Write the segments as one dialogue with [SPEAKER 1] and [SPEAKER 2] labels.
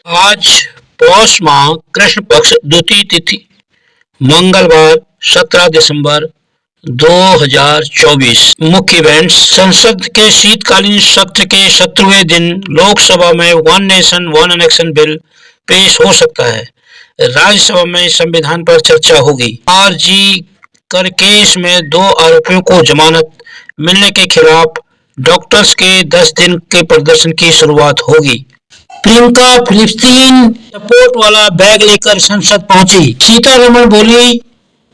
[SPEAKER 1] आज पौष माह कृष्ण पक्ष द्वितीय तिथि मंगलवार 17 दिसंबर 2024। मुख्य इवेंट्स। संसद के शीतकालीन सत्र के 17वें दिन लोकसभा में one nation one election bill पेश हो सकता है। राज्यसभा में संविधान पर चर्चा होगी। आरजी कर केस में 2 आरोपियों को जमानत मिलने के खिलाफ डॉक्टर्स के 10 दिन के प्रदर्शन की शुरुआत होगी। प्रियंका फिलिस्तीन सपोर्ट वाला बैग लेकर संसद पहुंची। सीतारमण बोली,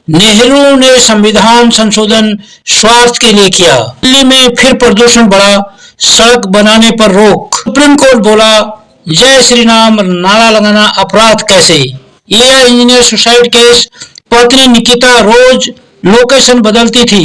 [SPEAKER 1] नेहरू ने संविधान संशोधन स्वार्थ के लिए किया। दिल्ली में फिर प्रदूषण बढ़ा, सड़क बनाने पर रोक। सुप्रीम कोर्ट बोला, जय श्री राम नारा लगाना अपराध कैसे। AI engineer suicide case. पत्नी निकिता रोज लोकेशन बदलती थी।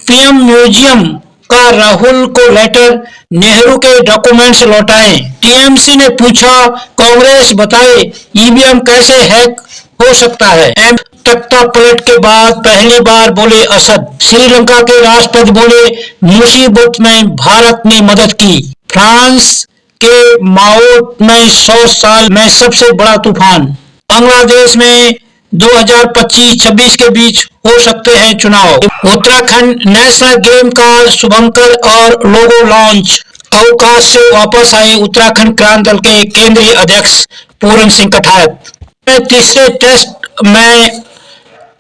[SPEAKER 1] पीएम म्यूजियम का राहुल को लेटर, नेहरू के डॉक्यूमेंट्स लौटाएं। टीएमसी ने पूछा, कांग्रेस बताए ईवीएम कैसे हैक हो सकता है। तख्ता पलट के बाद पहली बार बोले असद। श्रीलंका के राष्ट्रपति बोले, मुसीबत में भारत ने मदद की। फ्रांस के माओट में 100 साल में सबसे बड़ा तूफान। बांग्लादेश में 2025-26 के बीच हो सकते हैं चुनाव। उत्तराखंड नेशनल गेम का शुभंकर और लोगो लॉन्च। अवकाश से वापस आए उत्तराखंड क्रांति दल के केंद्रीय अध्यक्ष पूरन सिंह कठारिया। तीसरे टेस्ट में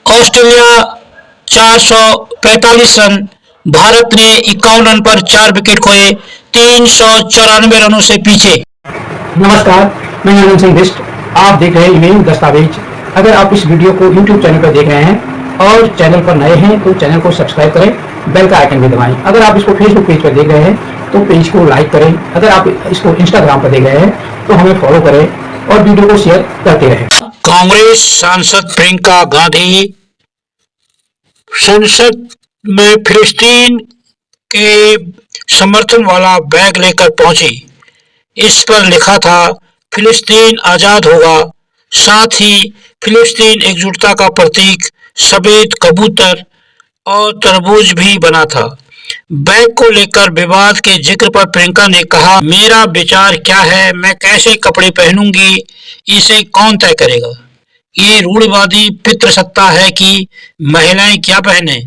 [SPEAKER 1] ऑस्ट्रेलिया 445 रन, भारत ने 51 रन पर 4 विकेट खोए, 394 रनों से पीछे।
[SPEAKER 2] नमस्कार, मैं आनंद सिंह बिष्ट। आप देख रहे हैं ईमेल दस्तावेज। अगर आप इस वीडियो को YouTube चैनल पर देख रहे हैं और चैनल पर नए हैं तो चैनल को सब्सक्राइब करें, बेल का आइकन भी दबाएं। अगर आप इसको फेसबुक पेज पर देख रहे हैं तो पेज को लाइक करें। अगर आप इसको इंस्टाग्राम पर देख रहे हैं तो हमें फॉलो करें और वीडियो को शेयर करते रहें।
[SPEAKER 1] कांग्रेस सांसद प्रियंका गांधी संसद में फिलिस्तीन के समर्थन वाला बैग लेकर पहुंची। इस पर लिखा था, फिलिस्तीन आजाद होगा। साथ ही फिलिस्तीन एकजुटता का प्रतीक सफेद कबूतर और तरबूज भी बना था। बैग को लेकर विवाद के जिक्र पर प्रियंका ने कहा, मेरा विचार क्या है, मैं कैसे कपड़े पहनूंगी, इसे कौन तय करेगा। ये रूढ़िवादी पितृसत्ता है कि महिलाएं क्या पहने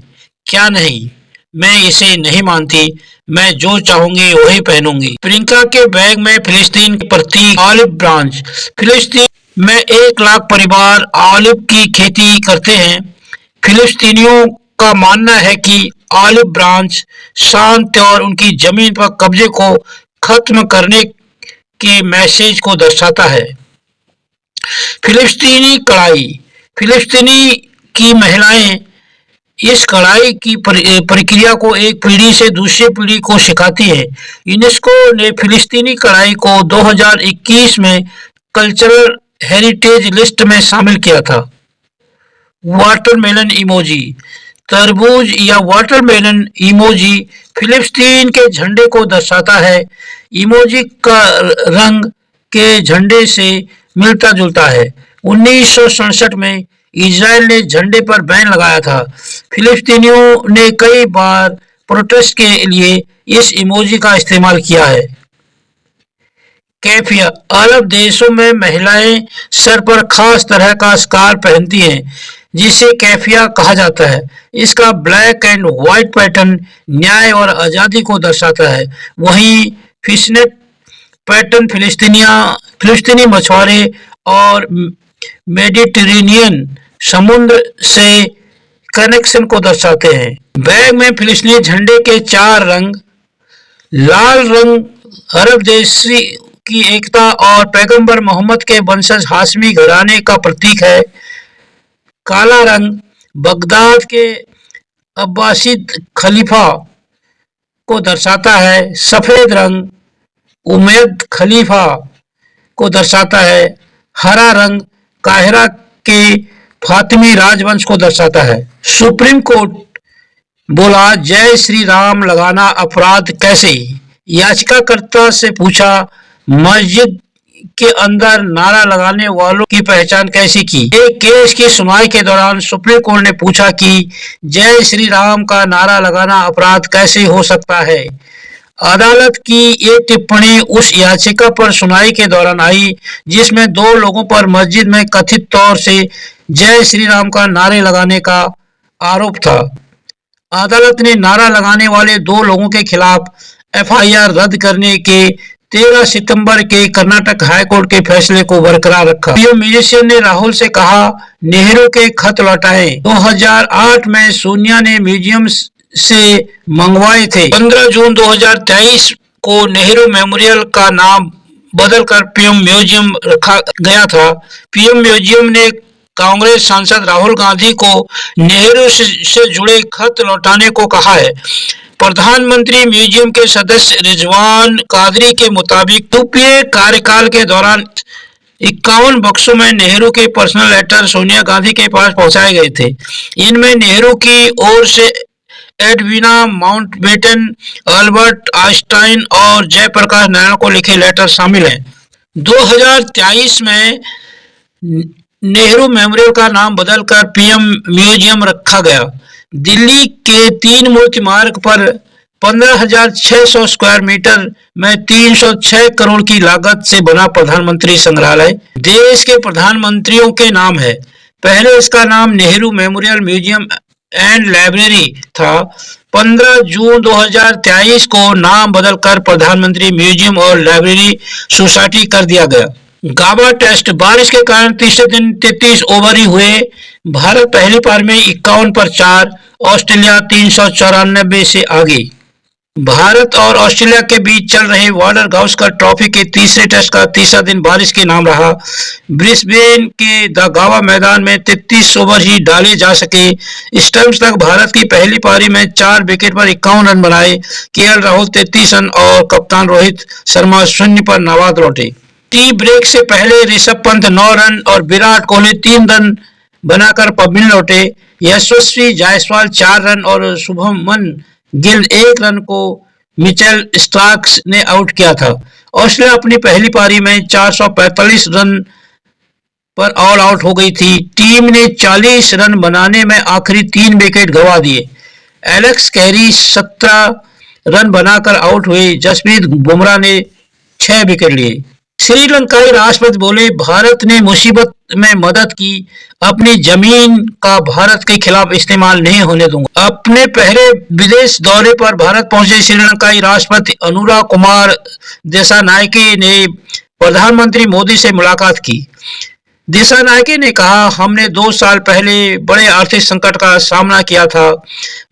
[SPEAKER 1] क्या नहीं। मैं इसे नहीं मानती, मैं जो चाहूंगी वही पहनूंगी। प्रियंका के बैग में फिलिस्तीन के प्रतीक ऑलिव ब्रांच। फिलिस्तीन में 1 लाख परिवार ऑलिव की खेती करते हैं। फिलिस्तीनियों का मानना है कि ऑलिव ब्रांच शांति और उनकी जमीन पर कब्जे को खत्म करने के मैसेज को दर्शाता है। फिलिस्तीनी कढ़ाई। फिलिस्तीनी की महिलाएं इस कढ़ाई की प्रक्रिया को एक पीढ़ी से दूसरी पीढ़ी को सिखाती है। यूनेस्को ने फिलिस्तीनी कढ़ाई को 2021 में कल्चरल हेरिटेज लिस्ट में शामिल किया था। Watermelon emoji. तरबूज या वाटरमेलन इमोजी फिलिस्तीन के झंडे को दर्शाता है। इमोजी का रंग के झंडे से मिलता जुलता है। 1967 में इजराइल ने झंडे पर बैन लगाया था। फिलिस्तीनियों ने कई बार प्रोटेस्ट के लिए इस इमोजी का इस्तेमाल किया है। कैफिया। अरब देशों में महिलाएं सर पर खास तरह का स्कार्फ पहनती हैं जिसे कैफिया कहा जाता है। इसका ब्लैक एंड व्हाइट पैटर्न न्याय और आज़ादी को दर्शाता है। वहीं फिशनेट पैटर्न फिलिस्तीनी मछुआरे और मेडिटेरेनियन समुद्र से कनेक्शन को दर्शाते हैं। बैग में फिलिस्तीनी झंडे के 4 रंग। लाल रंग अरब देश की एकता और पैगंबर मोहम्मद के वंशज हाशमी घराने का प्रतीक है। काला रंग बगदाद के अब्बासिद खलीफा को दर्शाता है। सफेद रंग उमैयद खलीफा को दर्शाता है। हरा रंग काहिरा के फातिमी राजवंश को दर्शाता है। सुप्रीम कोर्ट बोला, जय श्री राम लगाना अपराध कैसे। याचिकाकर्ता से पूछा, मस्जिद के अंदर नारा लगाने वालों की पहचान कैसे की। एक केस की सुनवाई के दौरान सुप्रीम कोर्ट ने पूछा कि जय श्री राम का नारा लगाना अपराध कैसे हो सकता है। अदालत की ये टिप्पणी उस याचिका पर सुनवाई के दौरान आई जिसमें 2 लोगों पर मस्जिद में कथित तौर से जय श्री राम का नारे लगाने का आरोप था। अदालत ने नारा लगाने वाले 2 लोगों के खिलाफ एफआईआर रद्द करने के 13 सितंबर के कर्नाटक हाईकोर्ट के फैसले को बरकरार रखा। पीएम म्यूजिशियन ने राहुल से कहा, नेहरू के खत लौटाएं। 2008 में सोनिया ने म्यूजियम से मंगवाए थे। 15 जून 2023 को नेहरू मेमोरियल का नाम बदलकर पीएम म्यूजियम रखा गया था। पीएम म्यूजियम ने कांग्रेस सांसद राहुल गांधी को नेहरू से जुड़े खत लौटाने को कहा है। प्रधानमंत्री म्यूजियम के सदस्य रिजवान कादरी के मुताबिक यूपीए कार्यकाल के दौरान 51 बक्सों में नेहरू के पर्सनल लेटर सोनिया गांधी के पास पहुंचाए गए थे। इनमें नेहरू की ओर से एडविना माउंटबेटन, अल्बर्ट आइंस्टाइन और जयप्रकाश नारायण को लिखे लेटर शामिल हैं। 2023 में नेहरू मेमोरियल का नाम बदलकर पीएम म्यूजियम रखा गया। दिल्ली के 3 मूर्ति मार्ग पर 15,600 स्क्वायर मीटर में 306 करोड़ की लागत से बना प्रधानमंत्री संग्रहालय देश के प्रधानमंत्रियों के नाम है। पहले इसका नाम Nehru memorial museum and library था। 15 जून 2023 को नाम बदलकर प्रधानमंत्री म्यूजियम और लाइब्रेरी सोसाइटी कर दिया गया। गाबा टेस्ट, बारिश के कारण तीसरे दिन 33 ओवर ही हुए। भारत पहली पारी में 51 पर 4, ऑस्ट्रेलिया 394 से आगे। भारत और ऑस्ट्रेलिया के बीच चल रहे वार्नर गावस्कर ट्रॉफी के तीसरे टेस्ट का तीसरा दिन बारिश के नाम रहा। ब्रिस्बेन के द गावा मैदान में 33 ओवर ही डाले जा सके। स्टम्प्स तक भारत की पहली पारी में 4 विकेट पर 51 रन बनाए। केएल राहुल 33 रन और कप्तान रोहित शर्मा 0 पर नाबाद लौटे। टी ब्रेक से पहले ऋषभ पंत 9 रन और विराट कोहली 3 रन बनाकर पबनी लौटे। यशस्वी जायसवाल 4 रन और शुभमन गिल 1 रन को मिचेल स्टार्क्स ने आउट किया था। ऑस्ट्रेलिया अपनी पहली पारी में 445 रन पर ऑल आउट हो गई थी। टीम ने 40 रन बनाने में आखिरी 3 विकेट गंवा दिए। एलेक्स कैरी 17 रन बनाकर आउट हुए। जसप्रीत बुमराह ने 6 विकेट लिए। श्रीलंकाई राष्ट्रपति बोले, भारत ने मुसीबत में मदद की, अपनी जमीन का भारत के खिलाफ इस्तेमाल नहीं होने दूंगा। अपने पहले विदेश दौरे पर भारत पहुंचे श्रीलंकाई राष्ट्रपति अनुरा कुमार दिसानायके ने प्रधानमंत्री मोदी से मुलाकात की। दिसानायके ने कहा, हमने 2 साल पहले बड़े आर्थिक संकट का सामना किया था।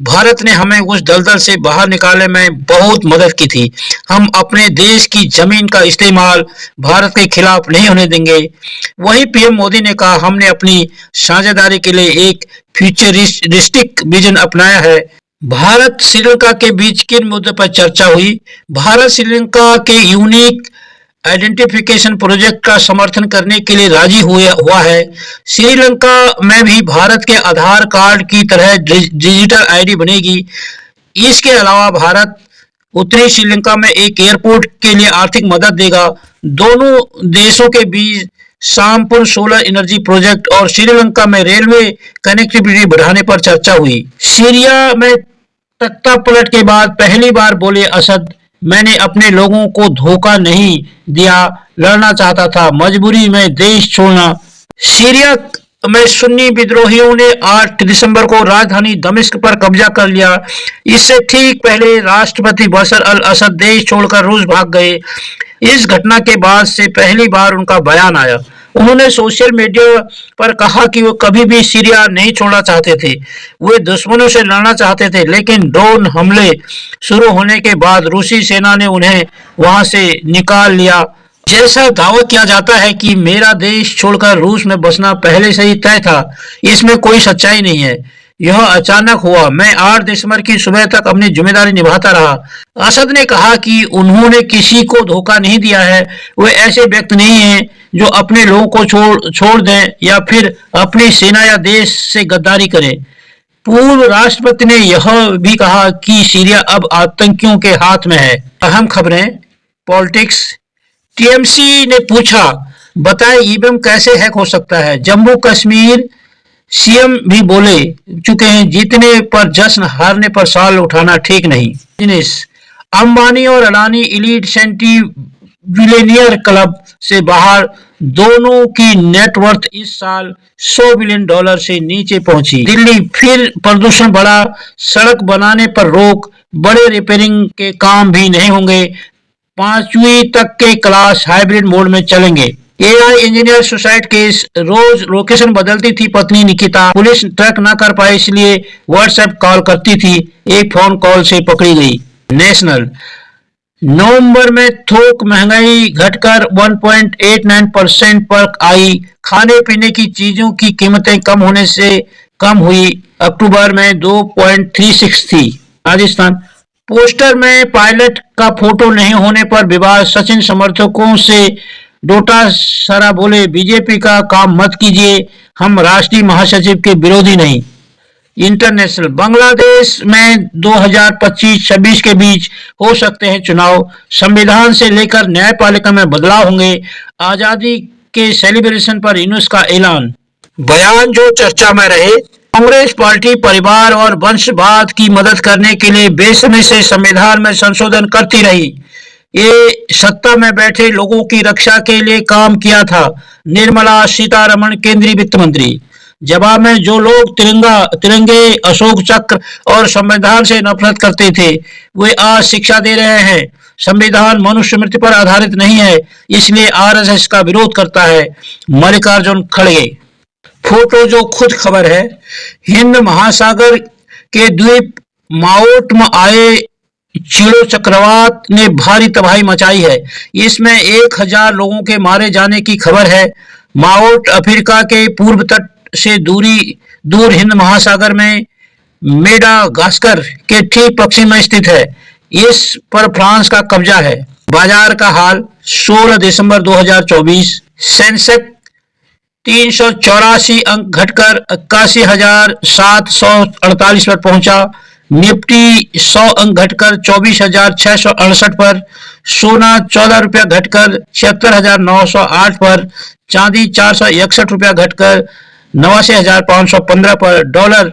[SPEAKER 1] भारत ने हमें उस दलदल से बाहर निकालने में बहुत मदद की थी। हम अपने देश की जमीन का इस्तेमाल भारत के खिलाफ नहीं होने देंगे। वहीं पीएम मोदी ने कहा, हमने अपनी साझेदारी के लिए एक फ्यूचरिस्टिक विजन अपनाया है। भारत श्रीलंका के बीच किन मुद्दों पर चर्चा हुई? भारत श्रीलंका के यूनिक आइडेंटिफिकेशन प्रोजेक्ट का समर्थन करने के लिए राजी हुआ है। श्रीलंका में भी भारत के आधार कार्ड की तरह डिजिटल आईडी बनेगी। इसके अलावा भारत उत्तरी श्रीलंका में एक एयरपोर्ट के लिए आर्थिक मदद देगा। दोनों देशों के बीच संपूर्ण सोलर एनर्जी प्रोजेक्ट और श्रीलंका में रेलवे कनेक्टिविटी बढ़ाने पर चर्चा हुई। सीरिया में तख्तापलट के बाद पहली बार बोले असद, मैंने अपने लोगों को धोखा नहीं दिया, लड़ना चाहता था, मजबूरी में देश छोड़ना। सीरिया में सुन्नी विद्रोहियों ने 8 दिसंबर को राजधानी दमिश्क पर कब्जा कर लिया। इससे ठीक पहले राष्ट्रपति बशर अल असद देश छोड़कर रूस भाग गए। इस घटना के बाद से पहली बार उनका बयान आया। उन्होंने सोशल मीडिया पर कहा कि वो कभी भी सीरिया नहीं छोड़ना चाहते थे, वे दुश्मनों से लड़ना चाहते थे, लेकिन ड्रोन हमले शुरू होने के बाद रूसी सेना ने उन्हें वहां से निकाल लिया। जैसा दावा किया जाता है कि मेरा देश छोड़कर रूस में बसना पहले से ही तय था, इसमें कोई सच्चाई नहीं है। यह अचानक हुआ। मैं 8 दिसंबर की सुबह तक अपनी जिम्मेदारी निभाता रहा। असद ने कहा कि उन्होंने किसी को धोखा नहीं दिया है। वे ऐसे व्यक्ति नहीं हैं जो अपने लोगों को छोड़ दें या फिर अपनी सेना या देश से गद्दारी करें। पूर्व राष्ट्रपति ने यह भी कहा कि सीरिया अब आतंकियों के हाथ में है। अहम खबरें पॉलिटिक्स। टीएमसी ने पूछा, बताएं ईवीएम कैसे हैक हो सकता है? जम्मू कश्मीर सीएम भी बोले चुके हैं, जीतने पर जश्न, हारने पर सवाल उठाना ठीक नहीं। अंबानी और अडानी इलीट सेंटी-बिलियनियर क्लब से बाहर, दोनों की नेटवर्थ इस साल $100 बिलियन से नीचे पहुंची। दिल्ली फिर प्रदूषण बढ़ा, सड़क बनाने पर रोक, बड़े रिपेयरिंग के काम भी नहीं होंगे, 5वीं तक के क्लास हाइब्रिड मोड में चलेंगे। एआई इंजीनियर सुसाइड केस, रोज लोकेशन बदलती थी पत्नी निकिता, पुलिस ट्रैक न कर पाई इसलिए व्हाट्सएप कॉल करती थी, एक फोन कॉल से पकड़ी गई। नेशनल, नवंबर में थोक महंगाई घटकर 1.89% पर आई, खाने पीने की चीजों की कीमतें कम होने से कम हुई, अक्टूबर में 2.36 थी। राजस्थान, पोस्टर में पायलट का फोटो नहीं होने पर विवाद, सचिन समर्थकों से डोटासरा बोले बीजेपी का काम मत कीजिए, हम राष्ट्रीय महासचिव के विरोधी नहीं। इंटरनेशनल, बांग्लादेश में 2025-26 के बीच हो सकते हैं चुनाव, संविधान से लेकर न्यायपालिका में बदलाव होंगे, आजादी के सेलिब्रेशन पर यूनुस का ऐलान। बयान जो चर्चा में रहे, कांग्रेस पार्टी परिवार और वंशवाद की मदद करने के लिए बेसब्री से संविधान में संशोधन करती रही, ये सत्ता में बैठे लोगों की रक्षा के लिए काम किया था। निर्मला सीतारमण, केंद्रीय वित्त मंत्री। जवाब में, जो लोग तिरंगे, अशोक चक्र और संविधान से नफरत करते थे, वे आज शिक्षा दे रहे हैं। संविधान मनुस्मृति पर आधारित नहीं है, इसलिए आरएसएस का विरोध करता है। मल्लिकार्जुन खड़गे। फोटो जो खुद खबर है, हिंद महासागर के द्वीप माओट में आए चिड़ो चक्रवात ने भारी तबाही मचाई है, इसमें 1000 लोगों के मारे जाने की खबर है। माओट अफ्रीका के पूर्व तट से दूर हिंद महासागर में मेडागास्कर के ठीक पश्चिम में स्थित है, इस पर फ्रांस का कब्जा है। बाजार का हाल 16 दिसंबर 2024, सेंसेक्स 384 अंक घटकर 81,748 पर पहुंचा, निफ्टी 100 अंक घटकर 24,668 पर, सोना 14 रुपया घटकर 76,908 पर, चांदी 461 रुपया घटकर 89,515 पर, डॉलर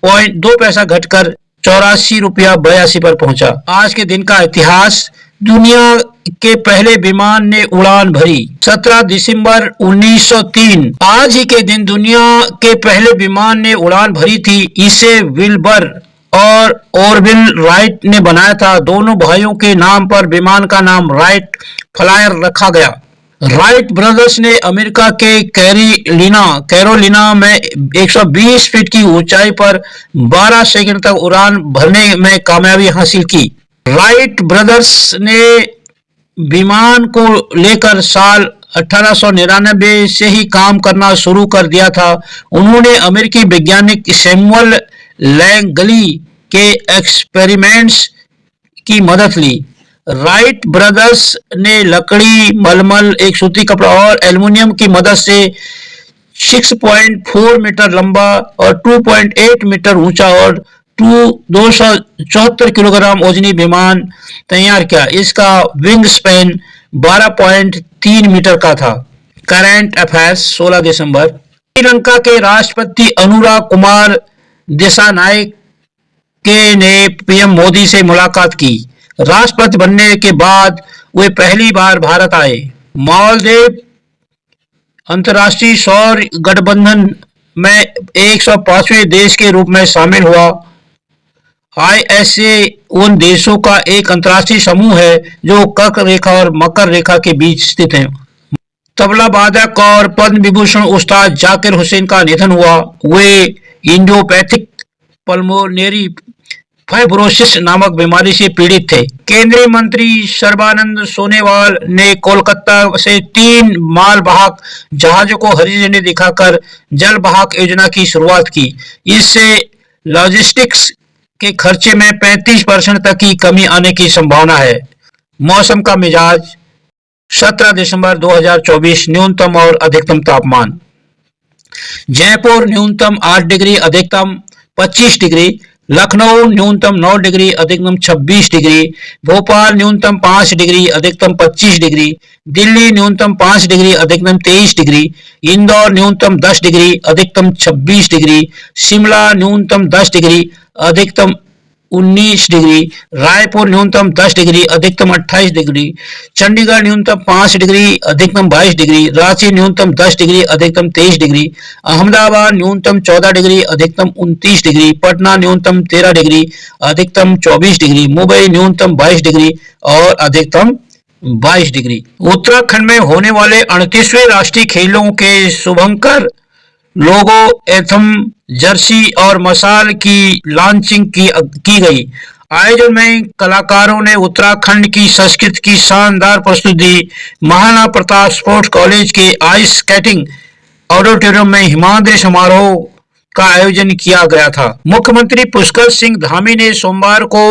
[SPEAKER 1] 0.2 पैसा घटकर 84 रुपया 82 पर पहुंचा। आज के दिन का इतिहास, दुनिया के पहले विमान ने उड़ान भरी 17 दिसंबर 1903। आज ही के दिन दुनिया के पहले विमान ने उड़ान भरी थी, इसे विल्बर और ऑरविल राइट ने बनाया था। दोनों भाइयों के नाम पर विमान का नाम राइट फ्लायर रखा गया। राइट ब्रदर्स ने अमेरिका के कैरोलिना में 120 फीट की ऊंचाई पर 12 सेकंड तक उड़ान भरने में कामयाबी हासिल की। राइट ब्रदर्स ने विमान को लेकर साल 1899 से ही काम करना शुरू कर दिया था। उन्होंने अमेरिकी वैज्ञानिक सैमुअल लैंगली के एक्सपेरिमेंट्स की मदद ली। राइट ब्रदर्स ने लकड़ी, मलमल, एक सूती कपड़ा और एल्युमिनियम की मदद से 6.4 मीटर लंबा और 2.8 मीटर ऊंचा और 274 किलोग्राम वजनी विमान तैयार किया। इसका विंग स्पैन 12.3 मीटर का था। करंट अफेयर्स 16 दिसंबर, श्रीलंका के राष्ट्रपति अनुराग कुमार दिसानायक ने पीएम मोदी से मुलाकात की। राष्ट्रपति बनने के बाद वे पहली बार भारत आए। मालदीव अंतर्राष्ट्रीय सौर गठबंधन में 105वें देश के रूप में शामिल हुआ। आईएसए उन देशों का एक अंतर्राष्ट्रीय समूह है जो कर्क रेखा और मकर रेखा के बीच स्थित है। तबला वादक और पद्म विभूषण उस्ताद जाकिर हुसैन का निधन हुआ। वे इडियोपैथिक पल्मोनरी फाइब्रोसिस नामक बीमारी से पीड़ित थे। केंद्रीय मंत्री सर्बानंद सोनोवाल ने कोलकाता से 3 मालवाहक जहाजों को हरी झंडी दिखाकर जल वाहक योजना की शुरुआत की। इससे लॉजिस्टिक्स के खर्चे में 35% तक की कमी आने की संभावना है। मौसम का मिजाज 17 दिसंबर 2024, न्यूनतम और अधिकतम तापमान। जयपुर न्यूनतम 8 डिग्री, अधिकतम 25 डिग्री। लखनऊ न्यूनतम 9 डिग्री, अधिकतम 26 डिग्री। भोपाल न्यूनतम 5 डिग्री, अधिकतम 25 डिग्री। दिल्ली न्यूनतम 5 डिग्री, अधिकतम 23 डिग्री। इंदौर न्यूनतम 10 डिग्री, अधिकतम 26 डिग्री। शिमला न्यूनतम 10 डिग्री, अधिकतम 19 डिग्री, रायपुर न्यूनतम 10 डिग्री, अधिकतम 28 डिग्री, चंडीगढ़ न्यूनतम 5 डिग्री, अधिकतम 22 डिग्री, रांची न्यूनतम 10 डिग्री, अधिकतम 23 डिग्री, अहमदाबाद न्यूनतम 14 डिग्री, अधिकतम 29 डिग्री, पटना न्यूनतम 13 डिग्री, अधिकतम 24 डिग्री, मुंबई न्यूनतम 22 डिग्री और अधिकतम 22 डिग्री। उत्तराखंड में होने वाले 38वें राष्ट्रीय खेलों के शुभंकर लोगो, एथम, जर्सी और मशाल की लॉन्चिंग की गई। आयोजन में कलाकारों ने उत्तराखंड की संस्कृति की शानदार प्रस्तुति दी। महाराणा प्रताप स्पोर्ट्स कॉलेज के आइस स्केटिंग ऑडिटोरियम में हिमाद्री समारोह का आयोजन किया गया था। मुख्यमंत्री पुष्कर सिंह धामी ने सोमवार को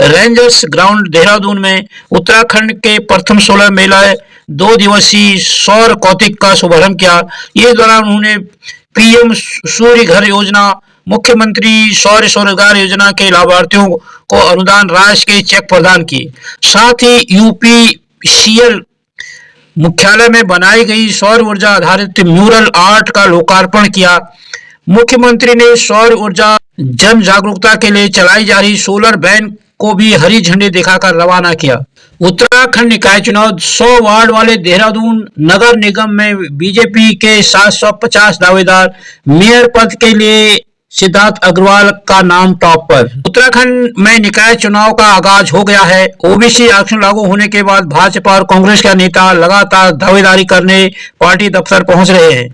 [SPEAKER 1] रेंजर्स ग्राउंड देहरादून में उत्तराखंड के प्रथम सोलर मेला 2 दिवसीय सौर कौतिक का शुभारंभ किया। इस दौरान उन्होंने पीएम सूर्य घर योजना, मुख्यमंत्री सौर स्वरोजगार योजना के लाभार्थियों को अनुदान राशि के चेक प्रदान किए। साथ ही यूपीसीएल मुख्यालय में बनाई गई सौर ऊर्जा आधारित म्यूरल आर्ट का लोकार्पण किया। मुख्यमंत्री ने सौर ऊर्जा जन जागरूकता के लिए चलाई जा रही सोलर वैन को भी हरी झंडी दिखाकर रवाना किया। उत्तराखंड निकाय चुनाव 100 वार्ड वाले देहरादून नगर निगम में बीजेपी के 750 दावेदार, मेयर पद के लिए सिद्धार्थ अग्रवाल का नाम टॉप पर। उत्तराखंड में निकाय चुनाव का आगाज हो गया है। ओबीसी आरक्षण लागू होने के बाद भाजपा और कांग्रेस के नेता लगातार दावेदारी करने पार्टी दफ्तर पहुंच रहे हैं।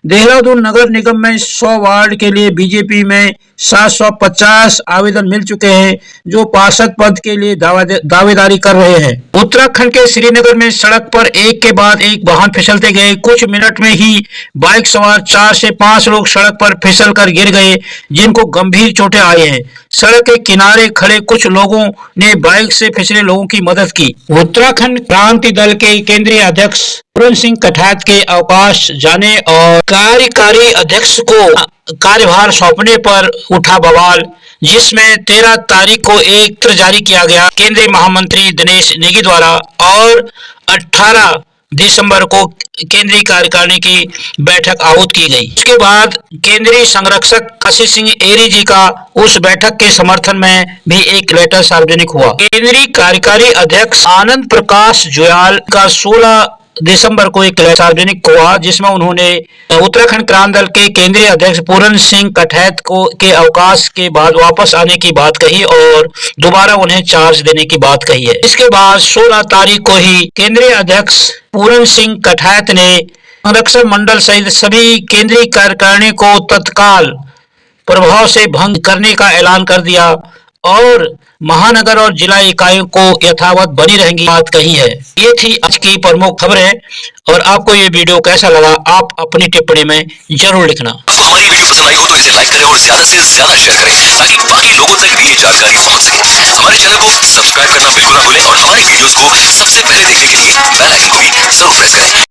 [SPEAKER 1] देहरादून नगर निगम में 100 वार्ड के लिए बीजेपी में 750 आवेदन मिल चुके हैं, जो पार्षद पद के लिए दावेदारी कर रहे हैं। उत्तराखंड के श्रीनगर में सड़क पर एक के बाद एक वाहन फिसलते गए। कुछ मिनट में ही बाइक सवार 4 से 5 लोग सड़क पर फिसलकर गिर गए, जिनको गंभीर चोटें आई हैं। सड़क के किनारे खड़े कुछ लोगों ने बाइक से फिसले लोगों की मदद की। उत्तराखंड क्रांति दल के केंद्रीय अध्यक्ष पूरन सिंह कठात के अवकाश जाने और कार्यकारी अध्यक्ष को कार्यभार सौंपने पर उठा बवाल, जिसमें 13 तारीख को एक पत्र जारी किया गया केंद्रीय महामंत्री दिनेश नेगी द्वारा और 18 दिसंबर को केंद्रीय कार्यकारिणी की बैठक आहूत की गई। उसके बाद केंद्रीय संरक्षक आशीष सिंह एरी जी का उस बैठक के समर्थन में भी एक लेटर सार्वजनिक हुआ। केंद्रीय कार्यकारी अध्यक्ष आनंद प्रकाश जुयाल का 16 दिसंबर को एक सार्वजनिक हुआ, जिसमें उन्होंने उत्तराखंड क्रांति दल के केंद्रीय अध्यक्ष पूरन सिंह कठैत को के अवकाश के बाद वापस आने की बात कही और दोबारा उन्हें चार्ज देने की बात कही है। इसके बाद 16 तारीख को ही केंद्रीय अध्यक्ष पूरन सिंह कठैत ने संरक्षण मंडल सहित सभी केंद्रीय कार्यकारिणी को तत्काल प्रभाव से भंग करने का ऐलान कर दिया और महानगर और जिला इकाइयों को यथावत बनी रहेंगी बात कही है। ये थी आज की प्रमुख खबरें और आपको ये वीडियो कैसा लगा आप अपनी टिप्पणी में जरूर लिखना।
[SPEAKER 3] आपको हमारी वीडियो पसंद आई हो तो इसे लाइक करें और ज्यादा से ज्यादा शेयर करें ताकि बाकी लोगों तक भी ये जानकारी पहुंच सके। हमारे चैनल को सब्सक्राइब करना बिल्कुल ना भूलें और हमारी वीडियोस को सबसे पहले देखने के लिए बेल आइकन को भी जरूर प्रेस करें।